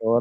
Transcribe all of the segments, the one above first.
اور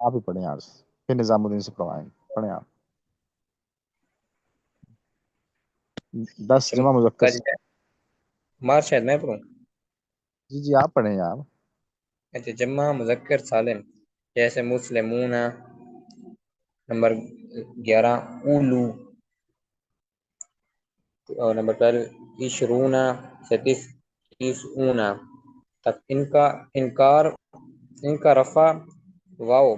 آپ ہی پڑھیں آج، پھر نظام الدین سے پڑھوائیں، پڑھیں آپ۔ 10 اچھا جمع مذکر کل مار شاید میں پڑھوں۔ جی جی آپ پڑھیں آپ۔ اچھا جمع مذکر سالم جیسے مسلمون، نمبر 11 اولو، اور نمبر 12 عشرون سے 30 تک۔ ان کا رفع واو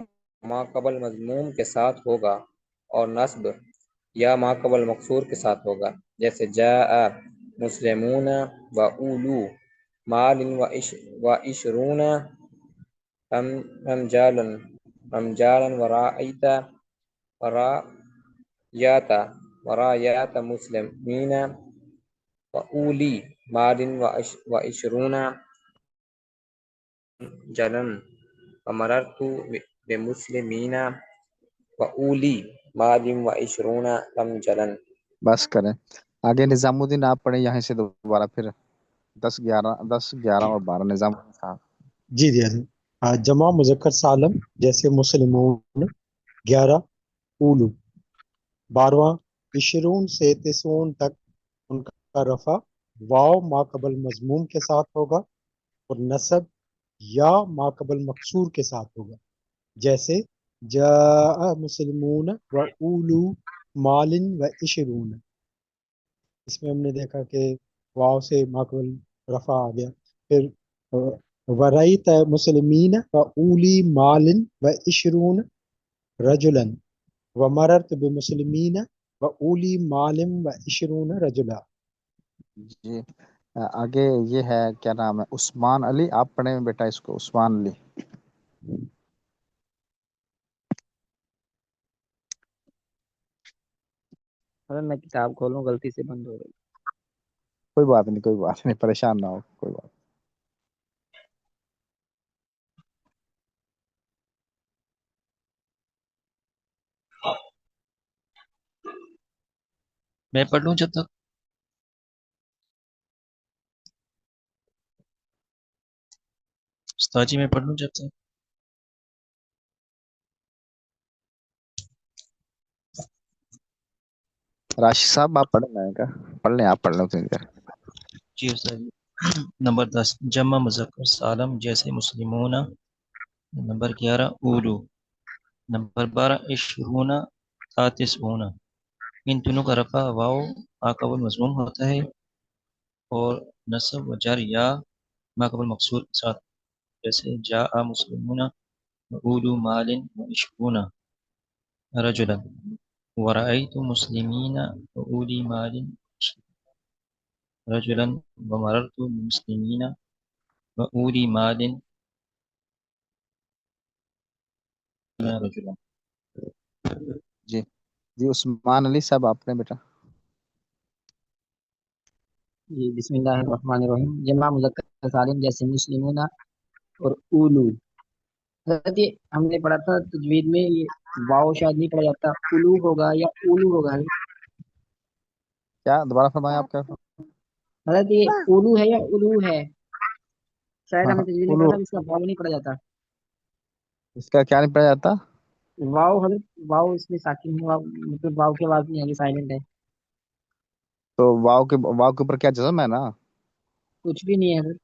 ما قبل مضموم کے ساتھ ہوگا اور نصب یا ما قبل مقصور کے ساتھ ہوگا، جیسے جاء مسلمون و اولو مال و عشرون رمجالا ورایات ورایات مسلمین و اولی مال و عشرون جلن ومررت بمسلمین و اولی مال و عشرون رمجلا۔ بس کریں آگے نظام الدین آپ پڑھیں یہیں سے دوبارہ پھر 10 11 اور 12 نظام الدین صاحب۔ جی دیا جمع مذکر سالم جیسے مسلمون 11 اولو 12 عشرون سے 30 تک، ان کا رفع واو ما قبل مضموم کے ساتھ ہوگا اور نصب یا ما قبل مقصور کے ساتھ ہوگا، جیسے جاء مسلمون و اولو مال و عشرون۔ اس میں ہم نے دیکھا کہ واو سے ما قبل رفع آ گیا، پھر ورائت مسلمین و اولی مال و عشرون رجلا ومررت بمسلمین و اولی مال و عشرون رجلا۔ جی آگے یہ ہے کیا نام ہے، عثمان علی، آپ پڑھیں بیٹا اس کو، عثمان علی۔ اگر میں کتاب کھولوں غلطی سے بند ہو گئی۔ کوئی بات نہیں، کوئی بات نہیں، پریشان نہ ہو، کوئی بات میں پڑھ لوں جب تک؟ استاد جی میں پڑھ لوں جب تک؟ راشد صاحب آپ پڑھ لیں گا، پڑھ لیں، آپ پڑھ لیں اتنی دیر۔ جی استاد جی۔ نمبر 10 جمع مذکر سالم جیسے مسلمون، نمبر 11 اولو، نمبر 12 عشرون تاتسعون۔ ان تینوں کا رفع واو ماقبل مضموم ہوتا ہے اور نصب و جر یا ماقبل مقصور کے ساتھ، جیسے جاء مسلمون و اولو مال و عشرون رجلا ورأيت مسلمین و اولی مال رجلا ومررت بمسلمین و اولی مال رجلا۔ جی جی عثمان علی صاحب آپ نے بیٹا۔ جی بسم اللہ الرحمن الرحیم۔ جمع مذکر سالم جیسے مسلمون اور اولو، حضرت یہ ہم نے پڑھا تھا تجوید میں، یہ واو شاید نہیں پڑھا جاتا، اولو ہوگا یا اولو ہوگا؟ کیا دوبارہ فرمائیں آپ کیا؟ حضرت یہ اولو ہے یا اولو ہے؟ شاید ہاں ہم نے تجوید میں اولو، پڑھا تھا، اس کا واو نہیں پڑھا جاتا۔ اس کا کیا نہیں پڑھا جاتا؟ واو حضرت، واو اس میں ساکن ہے، واو مطلب واو کے آواز نہیں آگے سائلنٹ ہے، تو واو کے اوپر کیا جزم ہے نا؟ کچھ بھی نہیں ہے حضرت۔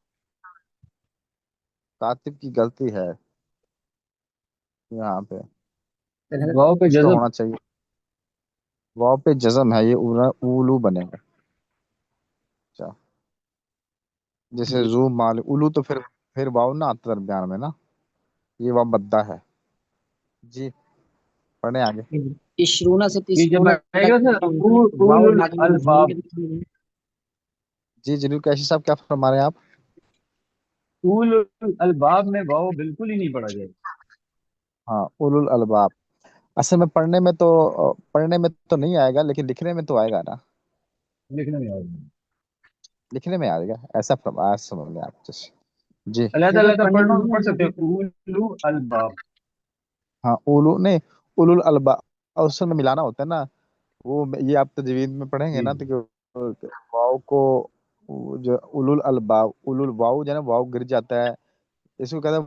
کاتب کی غلطی ہے یہاں پہ، پھر حضرت واؤ پہ اس کا جزم؟ ہونا چاہیے، واو پہ جزم ہے، یہ اولو بنے گا۔ اچھا جیسے جی زو مال اولو، تو پھر واو نہ آتا درمیان میں نا، یہ واو مدہ ہے۔ جی پڑھیں آگے۔ عشرونہ سے یہ جب 30 آئے تک گا سر واو اول ناقص مضمون الالباب، کے تھرو ہے۔ جی جنوب کیشی صاحب کیا فرما رہے ہیں آپ؟ اول الالباب میں واؤ بالکل ہی نہیں پڑھا جائے گا۔ ہاں اولو الالباب، اصل میں پڑھنے میں تو نہیں آئے گا، لیکن لکھنے میں تو آئے گا نا، لکھنے میں آئے گا، لکھنے میں آئے گا، ایسا فرمایا، سمجھ لیں آپ جیسے۔ جی علیحدہ حضرت علیحدہ پڑھنے میں نہیں پڑھ آئے سکتے گا۔ ہیں اولو الباب۔ ہاں اولو نہیں، اولو الالباب، اور اس میں ملانا ہوتا ہے نا، وہ یہ آپ تجوید میں پڑھیں گے جی نا جی تو کہ واؤ کو، جو اولو الالباب، اولو واؤ جو ہے نا، واؤ گر جاتا ہے، اس کو کہتے ہیں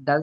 10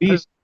20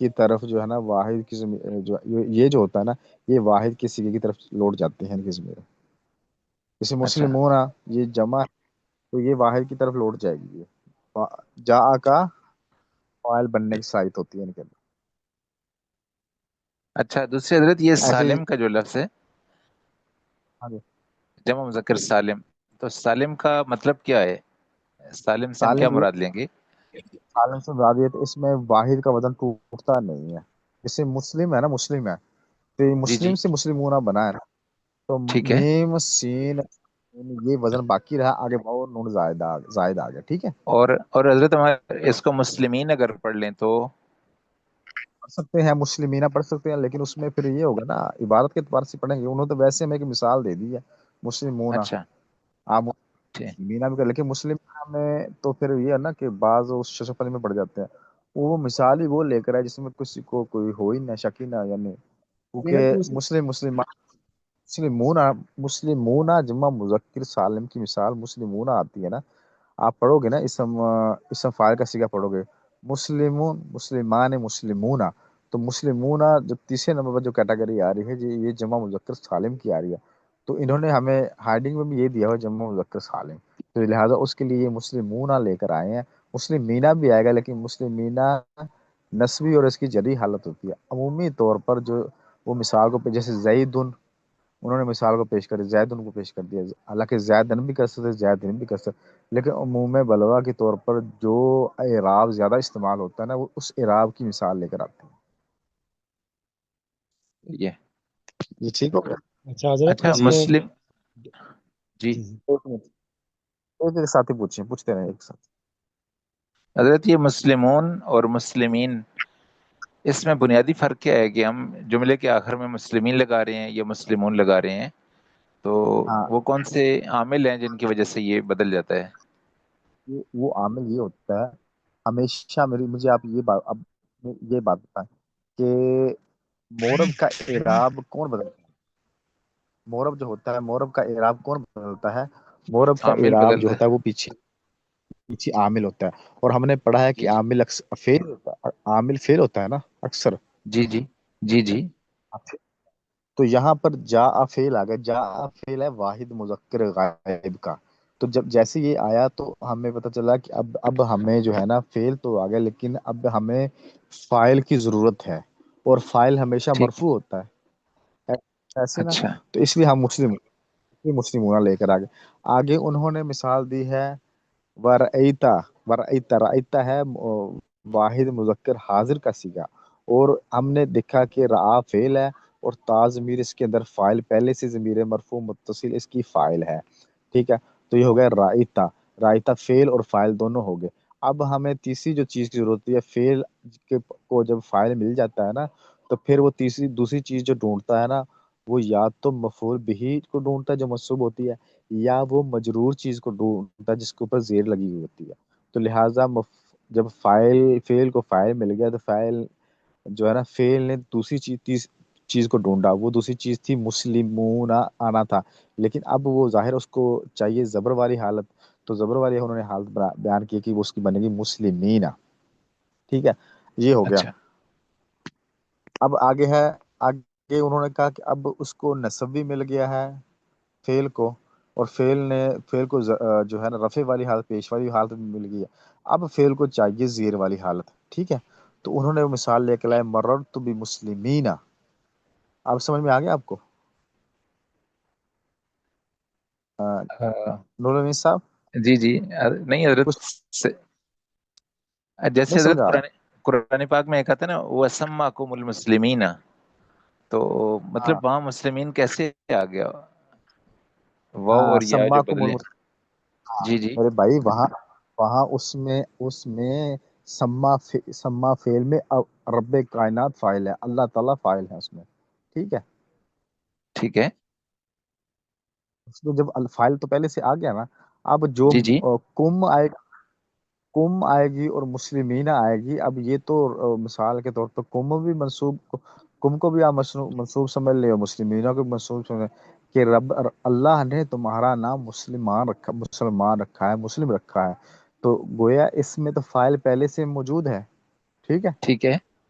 کی طرف جو ہے نا واحد کی جو یہ جو ہوتا ہے نا یہ واحد کے صیغے کی طرف لوٹ جاتے ہیں کی ضمیر. جیسے اچھا مسلمون یہ جمع ہے، تو یہ واحد کی طرف لوٹ جائے گی. یہ جا کا فاعل بننے کی صلاحیت ہوتی ہے ان کے اندر. اچھا. دوسری حضرت یہ ایسے ہی سالم کا جو لفظ ہے، ہاں جی، جمع مذکر سالم، تو سالم کا مطلب کیا ہے؟ سالم سے ہم کیا سالم یہ مراد لیں گے؟ سالم سے مراد یہ تو اس میں واحد کا وزن ٹوٹتا نہیں ہے. جیسے مسلم ہے نا، مسلم ہے تو یہ جی جی مسلم سے مسلمون بنا ہے نا، تو ٹھیک ہے. میم سین یہ وزن باقی رہا، آگے بہت نون زائد آ گیا. ٹھیک ہے، اور حضرت ہمارے اس کو مسلمین اگر پڑھ لیں تو؟ پڑھ سکتے ہیں، مسلمینہ پڑھ سکتے ہیں، لیکن اس میں پھر یہ ہوگا نا عبارت کے اعتبار سے پڑھیں گے. انہوں نے تو ویسے ہمیں ایک مثال دے دی ہے مسلمون. اچھا آپ ٹھیک. مسلمینہ بھی کر، لیکن مسلم میں تو پھر یہ ہے نا کہ بعض اس ششفل میں پڑ جاتے ہیں. وہ مثال ہی وہ لے کر ہے جس میں کسی کو کوئی ہو ہی نہ شکی نہ یعنی، کیونکہ مسلمون مسلمون جمع مذکر سالم کی مثال مسلمون آتی ہے نا. آپ پڑھو گے نا اسم فاعل کا صیغہ پڑھو گے مسلمون مسلمان مسلمون، تو مسلمون جو تیسرے نمبر پر جو کیٹیگری آ رہی ہے جی یہ جمع مذکر سالم کی آ رہی ہے. تو انہوں نے ہمیں ہائڈنگ میں بھی یہ دیا ہوا جمع مذکر سالم، تو لہٰذا اس کے لیے یہ مسلمون لے کر آئے ہیں. مسلمینہ بھی آئے گا لیکن مسلمینہ نسبی اور اس کی جری حالت ہوتی ہے. عمومی طور پر جو وہ مثال کو جیسے زیدن، انہوں نے مثال کو پیش کر دیا، زیدن کو پیش کر دیا. حالانکہ زیدن بھی کر سکتے، زیدن بھی کر سکتے، لیکن عموم بلوا کے طور پر جو اعراب زیادہ استعمال ہوتا ہے نا وہ اس اعراب کی مثال لے کر آتے ہیں. یہ یہ ٹھیک ہو گیا؟ اچھا حضرت اچھا اس میں مسلم. جی جی ایک منٹ، ایک ساتھ ہی پوچھتے رہے ایک ساتھ. حضرت یہ مسلمون اور مسلمین، اس میں بنیادی فرق کیا ہے کہ ہم جملے کے آخر میں مسلمین لگا رہے ہیں یا مسلمون لگا رہے ہیں؟ تو ہاں، وہ کون سے عامل ہیں جن کی وجہ سے یہ بدل جاتا ہے؟ وہ عامل یہ ہوتا ہے ہمیشہ مجھے آپ یہ بات بتائیں کہ مورب کا اعراب کون بدلتا ہے؟ مورب جو ہوتا ہے، مورب کا اعراب کون بدلتا ہے؟ مورب کا عامل اعراب جو بدلتا ہوتا ہے وہ پیچھے پیچھے عامل ہوتا ہے. اور ہم نے پڑھا ہے ہے. کہ جی جی عامل فیل ہوتا ہے، عامل فیل ہوتا ہے نا اکثر. جی جی جی جی تو یہاں پر جا فیل آ گیا، جا فیل ہے واحد مذکر غائب کا. تو جب جیسے یہ آیا تو ہمیں پتہ چلا کہ اب ہمیں جو ہے نا فیل تو آ گیا لیکن اب ہمیں فائل کی ضرورت ہے، اور فائل ہمیشہ ٹھیک. مرفوع ہوتا ہے ایسے نا. اچھا تو اس لیے ہم مسلمون لے کر آگے انہوں نے مثال دی ہے ورعیتا. رعیتا ہے واحد مذکر حاضر کا صیغہ، اور ہم نے دیکھا کہ رعا فعل ہے اور تا ضمیر اس کے اندر فائل پہلے سے ضمیر مرفوع متصل اس کی فائل ہے. ٹھیک ہے، تو یہ ہو گیا رائتا. رائتا فعل اور فائل دونوں ہو گئے. اب ہمیں تیسری جو چیز کی ضرورت ہے فعل کو جب فائل مل جاتا ہے نا تو پھر وہ دوسری چیز جو ڈھونڈتا ہے نا وہ یا تو مفعول بہ کو ڈھونڈتا ہے جو منصوب ہوتی ہے، یا وہ مجرور چیز کو ڈھونڈتا ہے جس کے اوپر زیر لگی ہوئی ہوتی ہے. تو لہٰذا جب فعل کو فائل مل گیا تو فائل جو ہے نا فعل نے دوسری چیز کو ڈھونڈا، وہ دوسری چیز تھی مسلمون آنا تھا، لیکن اب وہ ظاہر اس کو چاہیے زبر والی حالت، تو زبر والی انہوں نے حالت بیان کی کہ وہ اس کی بنے گی مسلمین. ٹھیک ہے، یہ ہو گیا. اچھا اب آگے ہے، آگے انہوں نے کہا کہ اب اس کو نصب بھی مل گیا ہے فعل کو، اور فعل کو جو ہے نا رفع والی حالت پیش والی حالت بھی مل گئی ہے. اب فعل کو چاہیے زیر والی حالت. ٹھیک ہے، تو انہوں نے مثال لے کے لائے مررت بمسلمین. آپ سمجھ میں آ گیا آپ کو نور الامین صاحب؟ جی جی. نہیں حضرت کچھ نہیں جیسے سمجھ حضرت آ رہا؟ قرآن پاک میں ایک آتا ہے نا وَسَمَّاكُمُ الْمُسْلِمِينَ، تو ہاں، مطلب وہاں مسلمین کیسے آ گیا؟ واو اور یا جو سماکم بدلے. جی جی میرے بھائی وہاں اس میں سما فعل میں رب کائنات فاعل ہے، اللہ تعالیٰ فاعل ہے اس میں. ٹھیک ہے، ٹھیک ہے. اس میں جب الفائل تو پہلے سے آ گیا نا، اب جو جی جی کم آئے گی اور مسلمین آئے گی. اب یہ تو مثال کے طور پر کم کو بھی آپ منصوب سمجھ لے اور مسلمینوں کو بھی منصوب سمجھ لے کہ رب اللہ نے تمہارا نام مسلمان رکھا ہے، مسلم رکھا ہے. تو گویا اس میں تو فائل پہلے سے موجود ہے. ٹھیک ہے، ٹھیک ہے.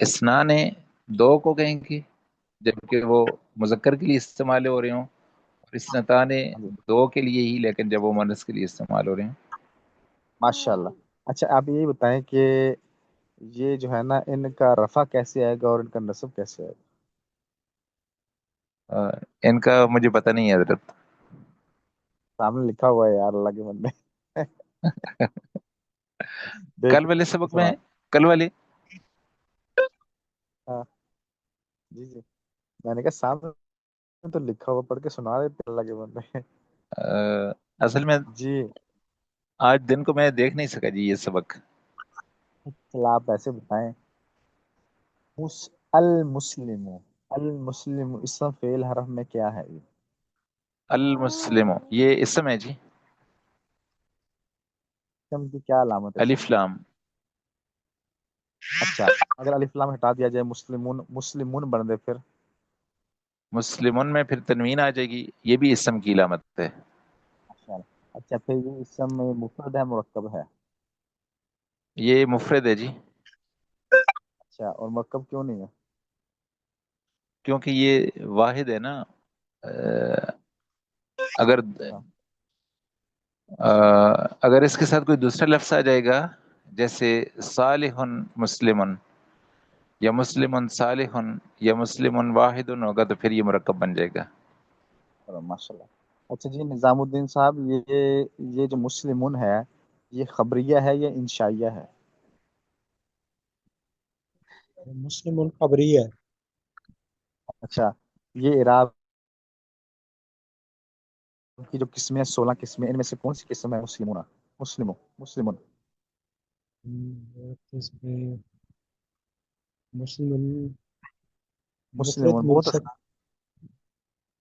اسنان دو کو کہیں گے جبکہ وہ مذکر کے لیے استعمال ہو رہے ہوں، اور اسنتان ہاں جی، دو کے لیے ہی لیکن جب وہ مونس کے لیے استعمال ہو رہے ہیں۔ ماشاء اللہ۔ اچھا آپ یہی بتائیں کہ یہ جو ہے نا ان کا رفع کیسے آئے گا اور ان کا نصب کیسے آئے گا؟ ان کا مجھے پتہ نہیں ہے حضرت۔ سامنے لکھا ہوا ہے یار اللہ کے بندے دیکھ کل والے سبق میں، سنا۔ کل والے ہاں جی جی، میں نے کہا سامنے تو لکھا ہوا، پڑھ کے سنا دیتے اللہ کے بندے اصل میں جی آج دن کو میں دیکھ نہیں سکا جی یہ سبق۔ چلا آپ ایسے بتائیں، المسلم، المسلم اسم فعل حرف میں کیا ہے یہ؟ المسلم یہ اسم ہے جی، اسم کی کیا علامت ہے اسم الف کی؟ لام۔ اچھا اگر الف لام ہٹا دیا جائے مسلمون، مسلمون بن دے پھر؟ مسلمن میں پھر تنوین آ جائے گی، یہ بھی اسم کی علامت ہے۔ ماشاء اللہ۔ اچھا پھر یہ اسم مفرد ہے مرکب ہے؟ یہ مفرد ہے جی، اچھا اور مرکب کیوں نہیں ہے؟ کیونکہ یہ واحد ہے نا۔ اگر اچھا اگر اس کے ساتھ کوئی دوسرا لفظ آ جائے گا جیسے صالح مسلمن یا مسلم صالح یا مسلم واحد ہوگا تو پھر یہ مرکب بن جائے گا۔ ماشاء اللہ۔ اچھا جی نظام الدین صاحب، یہ جو مسلمون ہے یہ خبریہ ہے یا انشائیہ ہے؟ مسلم خبری ہے۔ اچھا یہ اعراب کی جو قسمیں 16 قسمیں، ان میں سے کون سی قسم ہے مسلمون؟ مسلمون اس میں مسلم مفرد مسلمون بہت منصب، اچھا،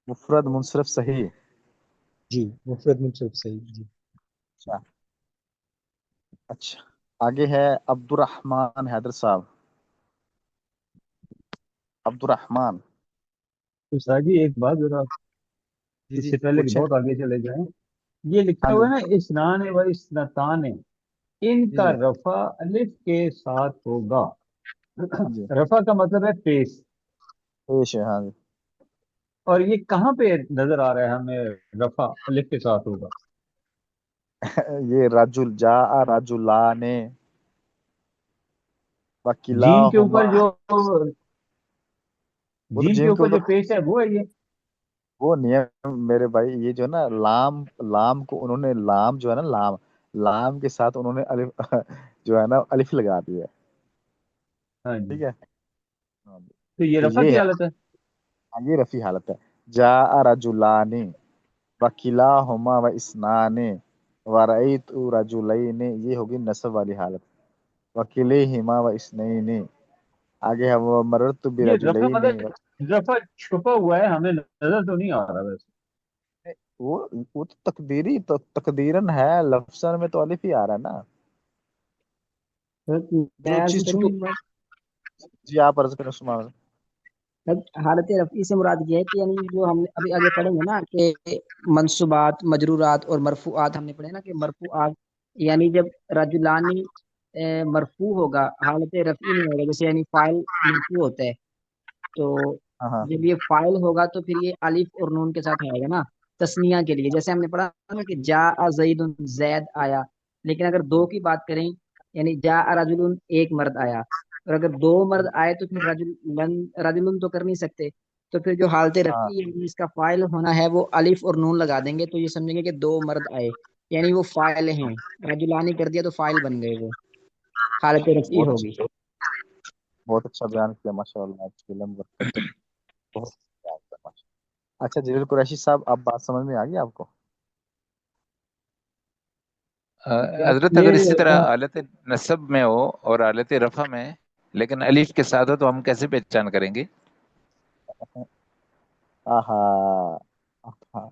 مفرد منصرف صحیح۔ جی مفرد منصب صحیح جی۔ اچھا اچھا آگے ہے عبد الرحمن حیدر صاحب، عبد الرحمن۔ تو ساجی ایک بات ذرا جی اس جی سے پہلے کہ پوچھیں۔ بہت آگے چلے جائیں، یہ ہاں لکھا جی ہوا ہے نا اسنان و اسنتان، ان جی کا جی رفع الف کے ساتھ ہوگا۔ جی رفع کا مطلب ہے پیش، پیش ہے ہاں جی اور یہ کہاں پہ نظر آ رہا ہے ہمیں رفع الف کے ساتھ ہوگا؟ یہ رجل جاء رجلان جیم کے وکلاہما، اوپر جو وہ تو جیم کے جیم کے اوپر جو اوپر، پیش ہے وہ ہے یہ۔ وہ نہیں ہے میرے بھائی، یہ جو ہے نا لام، لام کو انہوں نے لام جو ہے نا لام، لام کے ساتھ انہوں نے الف جو ہے نا الف لگا دی ہے، ہاں جی، ٹھیک ہے؟ ہاں جی۔ تو یہ تو رفع یہ کی ہے، حالت ہے۔ ہاں، یہ رفع حالت ہے۔ جاء رجلان وکلاہما و اسنان ورأیت رجلین، یہ ہوگی نصب والی حالت، وکلیہما و اسنین۔ آگے ہے وہ مررت یہ رفع برجلین، مطلب رفع چھپا ہوا ہے، ہمیں نظر تو نہیں آ رہا ویسے۔ وہ وہ تو تقدیری تو تقدیرن ہے، لفظن میں تو الف ہی آ رہا ہے نا، جو میں عرض چیز کروں چھپو۔ ایک بات، جی آپ عرض کریں سنا۔ حالت رفعی سے مراد یہ ہے کہ یعنی جو ہم ابھی آگے پڑھیں گے نا کہ منصوبات مجرورات اور مرفوعات، ہم نے پڑھے نا کہ مرفوعات یعنی جب رجلانی مرفوع ہوگا حالت رفعی نہیں ہوگا، جیسے یعنی فاعل مرفوع ہوتا ہے، تو ہاں ہاں جب یہ فاعل ہوگا تو پھر یہ الف اور نون کے ساتھ آئے گا نا تسنیہ کے لیے، جیسے ہم نے پڑھا نا کہ جا زید، زید آیا، لیکن اگر دو کی بات کریں یعنی جا رجل ایک مرد آیا، اور اگر دو مرد آئے تو پھر رجل تو کر نہیں سکتے، تو پھر جو حالت ہاں، رفعی یعنی اس کا فاعل ہونا ہے وہ الف اور نون لگا دیں گے، تو یہ سمجھیں گے کہ دو مرد آئے یعنی وہ فاعل ہیں، رجلانی کر دیا تو فاعل بن گئے، وہ حالت رفعی بہت ہوگی۔ اچھا، بہت اچھا بیان کیا ماشاء اللہ، آپ کی علم برکت ہے، بہت اچھا بیان کیا ماشاء اللہ۔ اچھا جلیل قریشی صاحب، اب بات سمجھ میں آ گئی آپ کو؟ حضرت اگر اسی طرح حالت نصب میں ہو اور حالت رفع میں لیکن الف کے ساتھ ہو تو ہم کیسے پہچان کریں گے؟ آہا آہا،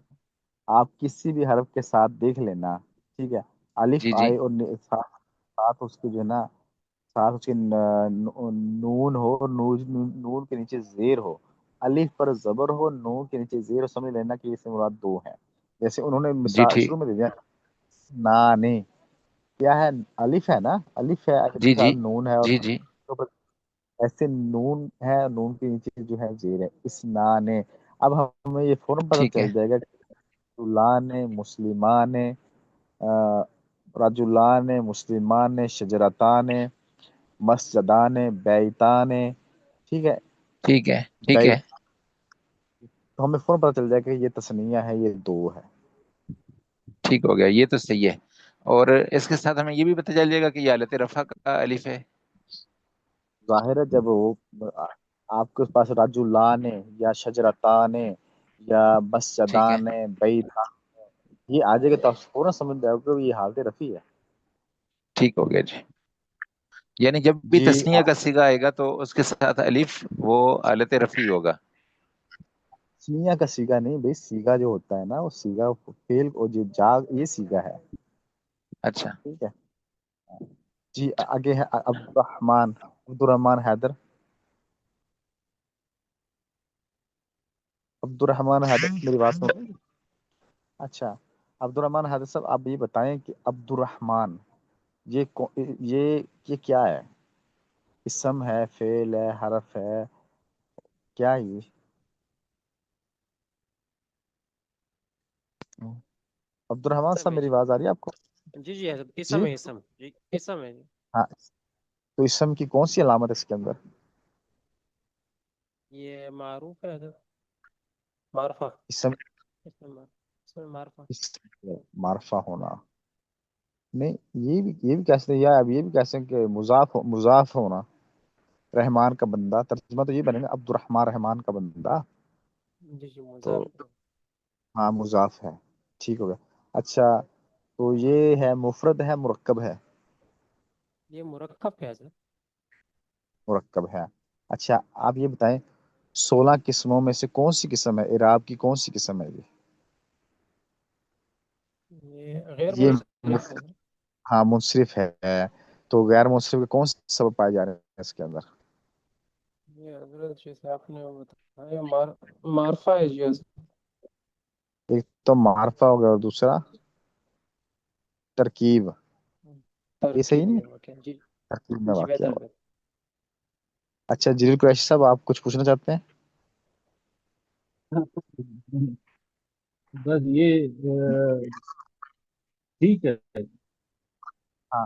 آپ کسی بھی حرف کے ساتھ دیکھ لینا، ٹھیک ہے؟ الف جی جی آئے اور ساتھ، ساتھ اس کے جو ہے نا، ساتھ اس کے نون ہو اور نون کے نیچے زیر ہو، الف پر زبر ہو، نون کے نیچے زیر ہو، سمجھ لینا کہ اس سے مراد دو ہیں۔ جیسے انہوں نے جی مثال ٹھیک، شروع میں دے دیا، نانے، کیا ہے؟ الف ہے نا، الف ہے، الف جی کے جی ساتھ نون ہے اور جی جی ایسے نون ہے، نون کے نیچے جو ہے زیر ہے، اسنان۔ اب ہمیں یہ فوراً پتہ ٹھیک ہے چل جائے گا کہ رجلان مسلمان، رجلان مسلمان، شجرتان، مسجدان، بیتان، ٹھیک ہے، ٹھیک ہے ٹھیک ہے بیت، تو ہمیں فوراً پتہ چل جائے گا کہ یہ تثنیہ ہے، یہ دو ہے۔ ٹھیک ہو گیا، یہ تو صحیح ہے۔ اور اس کے ساتھ ہمیں یہ بھی پتہ چل جائے گا کہ یہ حالت رفع کا الف ہے۔ ظاہر ہے جب وہ آپ کے پاس رجلان یا شجرتان یا ٹھیک ہے مسجدان، بیتان، یہ آ جائے گا تو آپ فوراً سمجھ جاؤ گے کہ یہ حالت رفیع ہے۔ ٹھیک ہو گیا جی۔ یعنی جب بھی جی تسنیہ کا صیغہ آئے گا تو اس کے ساتھ الف وہ حالت رفع ہوگا۔ تسنیہ کا سیگا نہیں بھائی، سیگا جو ہوتا ہے نا وہ سیگا فیل اور جو جاگ، یہ سیگا ہے، اچھا ٹھیک ہے۔ جی آگے ہے عبد الرحمن حیدر، عبد الرحمن حیدر میری بات سن۔ اچھا عبد الرحمن حیدر صاحب، آپ یہ بتائیں کہ عبد الرحمن یہ کیا ہے؟ اسم ہے، فعل ہے، حرف ہے، کیا ہے یہ؟ عبد الرحمن اسم صاحب ہے میری جی، آواز آ رہی ہے آپ کو؟ جی جی جی اسم ہے، اسم جی، اسم ہے جی۔ ہاں، تو اسم کی کون سی علامت ہے اس کے اندر؟ یہ معروف ہے حضرت، معرفہ، اسم اسم معرفہ۔ معرفہ ہونا نہیں، یہ بھی کہہ سکتے ہیں، یا اب یہ بھی کہہ سکتے ہیں کہ مضاف ہونا، رحمان کا بندہ، ترجمہ تو یہ بنے گا عبد الرحمن رحمان کا بندہ، جی جی تو مضاف ہے۔ ہاں مضاف ہے، ٹھیک ہو گیا۔ اچھا تو یہ ہے مفرد ہے مرکب ہے؟ یہ مرکب ہے حضرت۔ مرکب ہے۔ اچھا آپ یہ بتائیں 16 قسموں میں سے کون سی قسم ہے، اعراب کی کون سی قسم ہے یہ غیر یہ منصرف ہے مف... حضرت۔ ہاں منصرف ہے، تو غیر منصرف کے کون سے سبب پائے جا رہے ہیں اس کے اندر؟ یہ حضرت جیسے آپ نے بتایا معرفہ ہے جی حضرت، ایک تو معرفہ ہو گیا اور دوسرا ترکیب، یہ صحیح ترکیب نہیں؟ میں واقع ہے جی، ترکیب میں جی واقع بہتر ہو۔ بہتر۔ اچھا جلیل قریشی صاحب آپ کچھ پوچھنا چاہتے ہیں؟ بس یہ ٹھیک ہے۔ ہاں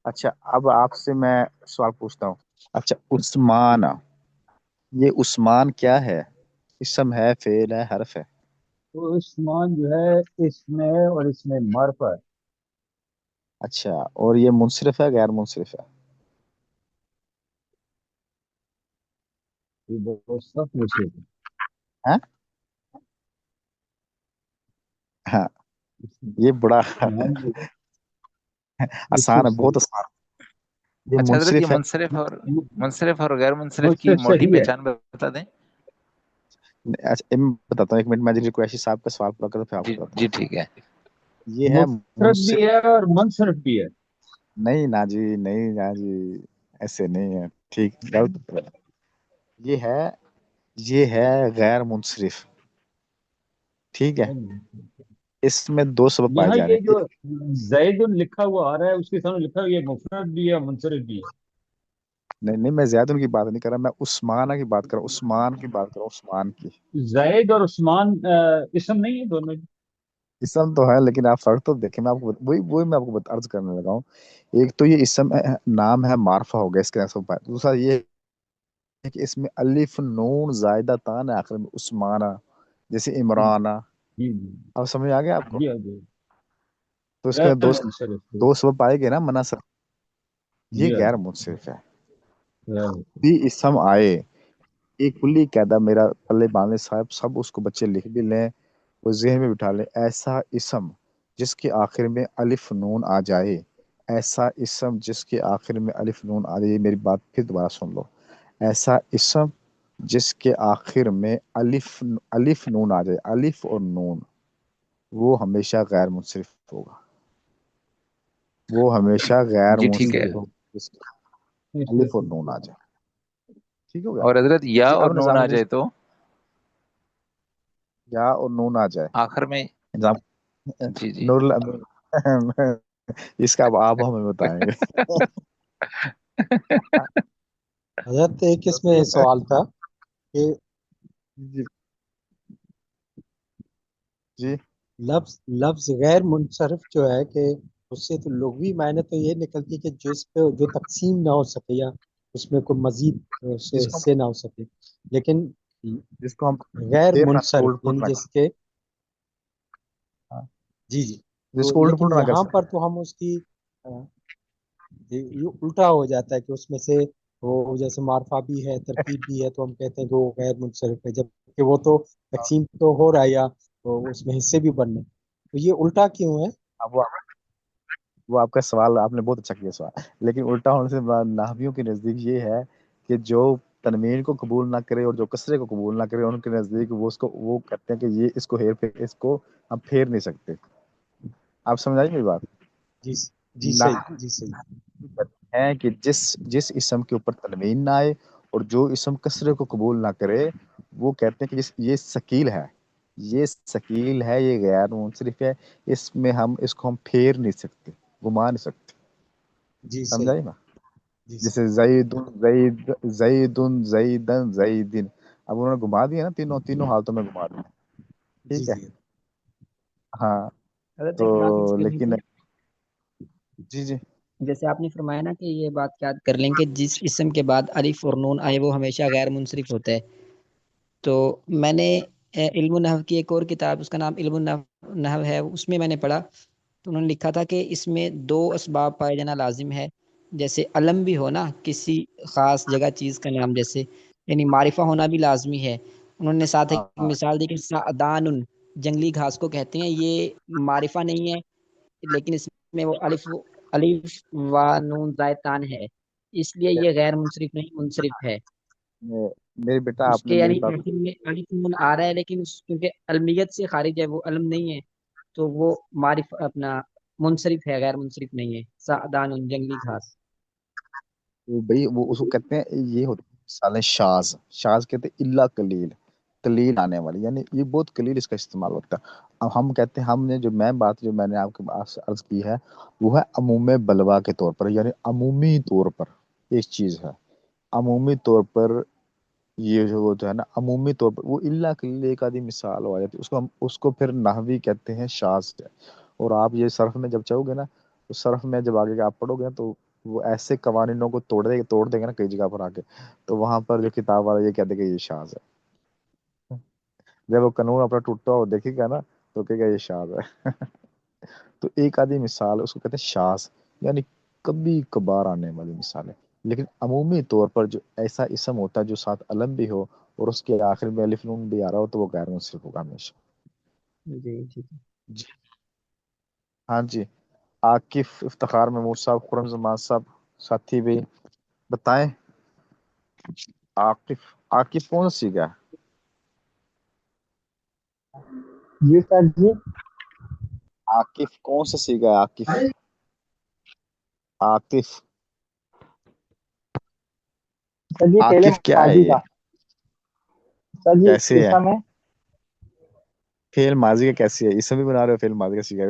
اچھا اب آپ سے میں سوال پوچھتا ہوں۔ اچھا عثمان، یہ عثمان کیا ہے؟ اسم ہے، فعل ہے، حرف ہے؟ تو عثمان جو ہے اس میں اور اس میں معرفہ ہے، اچھا اور یہ منصرف ہے غیر منصرف ہے؟ یہ بہت سخت وشے ہے۔ ہاں ہاں، یہ بڑا عثمان جو اس آسان ہے، بہت آسان۔ یہ اچھا حضرت، یہ منصرف ہے۔ منصرف اور غیر منصرف کی مصرف موٹی صحیح ہے۔ پہچان بتا دیں۔ اچھا میں بتاتا ہوں، ایک منٹ میں جلیل قریشی صاحب کا سوال پورا کرتا پھر آپ جی کو بتاتا جی ہوں۔ ٹھیک ہے۔ یہ ہے مفرد بھی منصرف، ہے اور منصرف بھی ہے۔ نہیں نا جی، نہیں نا جی، ایسے نہیں ہے، ٹھیک غلط۔ یہ ہے یہ ہے غیر منصرف، ٹھیک ہے، اس میں دو سبب پائے یہاں جا رہے یہ ہیں۔ جو زید لکھا ہوا آ رہا ہے اس کے سامنے لکھا ہوا یہ مفرد بھی ہے منصرف بھی ہے۔ نہیں نہیں، میں زیادہ ان کی بات نہیں کر رہا، میں عثمان کی بات کر رہا ہوں، عثمان کی بات کر رہا ہوں، عثمان کی۔ زید اور عثمان اسم نہیں ہے دونوں؟ اسم تو ہے لیکن آپ فرق تو دیکھیں، میں آپ کو وہی میں آپ کو عرض کرنے لگا ہوں۔ ایک تو یہ اسم نام ہے، معرفہ ہو گیا، اس کے سبب پائے۔ دوسرا یہ ہے کہ اس میں الف نون زائدہ تان ہے آخر میں، عثمانہ جیسے عمرانہ، جی اب سمجھ آ گیا آپ کو؟ جی جی تو اس کے غیر اندر منصرف دو سبب پائے گئے نا مناسب، یہ جی غیر منصرف ہے۔ غیر بھی اسم آئے، ایک کلی قاعدہ میرا پلے باندھے صاحب، سب اس کو بچے لکھ بھی لیں، وہ ذہن میں بٹھا لیں، ایسا اسم جس کے آخر میں الف نون آ جائے، ایسا اسم جس کے آخر میں الف نون آ جائے، میری بات پھر دوبارہ سن لو، ایسا اسم جس کے آخر میں الف نون آ جائے، الف اور نون، وہ ہمیشہ غیر منصرف ہوگا، وہ ہمیشہ غیر جی ٹھیک ہے۔ منصرف ہوگا جس کے الف اور نون آ جائے، ٹھیک ہو گیا؟ اور حضرت یا جی اور اب نون نظام آ جائے تو یا اور نون آ جائے، آخر میں؟ نظام جی جی نور اس کا اب آپ ہمیں بتائیں گے۔ حضرت ایک اس میں سوال تھا کہ جی جی لفظ غیر منصرف جو ہے کہ اس سے تو لغوی معنی تو یہ نکلتی کہ جس پہ جو تقسیم نہ ہو سکے یا اس میں کوئی مزید جس کو حصے نہ ہو سکے، لیکن جس کو ہم غیر پھیر نہ منصرف الٹ پلٹ یعنی نہ جیسے کہ ہاں، جی جی، جس تو کو الٹ لیکن پلٹ نہ کر یہاں سکے. پر تو ہم اس کی یہ الٹا ہو جاتا ہے کہ اس میں سے وہ جیسے معرفہ بھی ہے ترکیب بھی ہے تو ہم کہتے ہیں کہ وہ غیر منصرف ہے، جبکہ وہ تو تقسیم تو ہو رہا ہے یا اس میں حصے بھی بننے، تو یہ الٹا کیوں ہے؟ اب وہ آپ کا سوال آپ نے بہت اچھا کیا سوال، لیکن الٹا ہونے سے نحویوں کے نزدیک یہ ہے کہ جو تنوین کو قبول نہ کرے اور جو کسرے کو قبول نہ کرے ان کے نزدیک وہ کہتے ہیں کہ یہ اس کو ہم پھیر نہیں سکتے. آپ سمجھائیں میری بات؟ جی جی صحیح، نحوی جی صحیح. کہتے ہیں کہ جس اسم کے اوپر تنوین نہ آئے اور جو اسم کسرے کو قبول نہ کرے وہ کہتے ہیں کہ یہ ثقیل ہے، یہ ثقیل ہے، یہ غیر منصرف ہے، اس کو ہم پھیر نہیں سکتے، گھما نہیں سکتے. جی صحیح. سمجھائے نا؟ جی جیسے زیدن زیدن، اب انہوں نے گھما دیا نا، تینوں حالتوں میں گھما دیا. جی ٹھیک ہے. جی ہاں حضرت تو ایک بات عرض کرنی لیکن تھی، جی جی جیسے آپ نے فرمایا نا کہ یہ بات یاد کر لیں کہ جس اسم کے بعد الف اور نون آئے وہ ہمیشہ غیر منصرف ہوتا ہے. تو میں نے علم النحو کی ایک اور کتاب، اس کا نام علم النحو ہے، اس میں نے پڑھا تو انہوں نے لکھا تھا کہ اس میں دو اسباب پائے جانا لازم ہے. جیسے علم بھی ہو نا کسی خاص جگہ چیز کا نام، جیسے یعنی معرفہ ہونا بھی لازمی ہے. انہوں نے ساتھ ایک ہاں مثال دی کہ سعدان، جنگلی گھاس کو کہتے ہیں، یہ معرفہ نہیں ہے لیکن اس میں وہ الف و نون زائتان ہے، اس لیے یہ غیر منصرف نہیں منصرف ہے. میرے بیٹا اس آپ نے کے میری یعنی بات آخر میں الف نون آ رہا ہے لیکن کیونکہ علمیت سے خارج ہے، وہ علم نہیں ہے تو وہ معرف اپنا منصرف ہے، غیر منصرف نہیں ہے. سعدان جنگلی گھاس. بھائی وہ اس کو کہتے ہیں، یہ ہوتے ہیں مثالیں شاذ کہتے ہیں الا قلیل آنے والی، یعنی یہ بہت قلیل اس کا استعمال ہوتا ہے. اب ہم کہتے ہیں جو میں نے آپ کے پاس عرض کی ہے وہ ہے عموم بلوا کے طور پر، یعنی عمومی طور پر ایک چیز ہے، عمومی طور پر یہ جو ہے نا عمومی طور پر وہ الا قلیل ایک آدھی مثال ہو جاتی ہے، اس کو پھر نحوی کہتے ہیں شاذ ہے. اور آپ یہ صرف میں جب چاہو گے نا تو صرف میں جب آگے آپ پڑھو گے تو وہ ایسے قوانینوں کو توڑ دیں گے نا کئی جگہ پر آ کے، تو وہاں پر جو کتاب والا یہ کہہ دے گا یہ شاذ ہے. جب وہ قانون اپنا ٹوٹتا ہو دیکھے گا نا تو کہے گا یہ شاذ ہے. تو ایک آدھی مثال اس کو کہتے ہیں شاذ، یعنی کبھی کبھار آنے والی مثالیں. لیکن عمومی طور پر جو ایسا اسم ہوتا ہے جو ساتھ علم بھی ہو اور اس کے آخر میں الف نون بھی آ رہا ہو تو وہ غیر منصرف ہوگا ہمیشہ. جی ٹھیک ہے. جی ہاں جی. عاقف افتخار محمود صاحب، خرم زمان صاحب، ساتھی بھی بتائیں. عاقف کون سی گا؟ جی سر جی. عاقف کون سا سیگا ہے؟ عاقف سر جی پہلے عاقف کیا ہے ماضی یہ؟ کا. سر جی کیسے ہے اسم ہے. فعل ماضی کا کیسی ہے؟ اسم بھی بنا رہے ہو فعل ماضی کا سیگا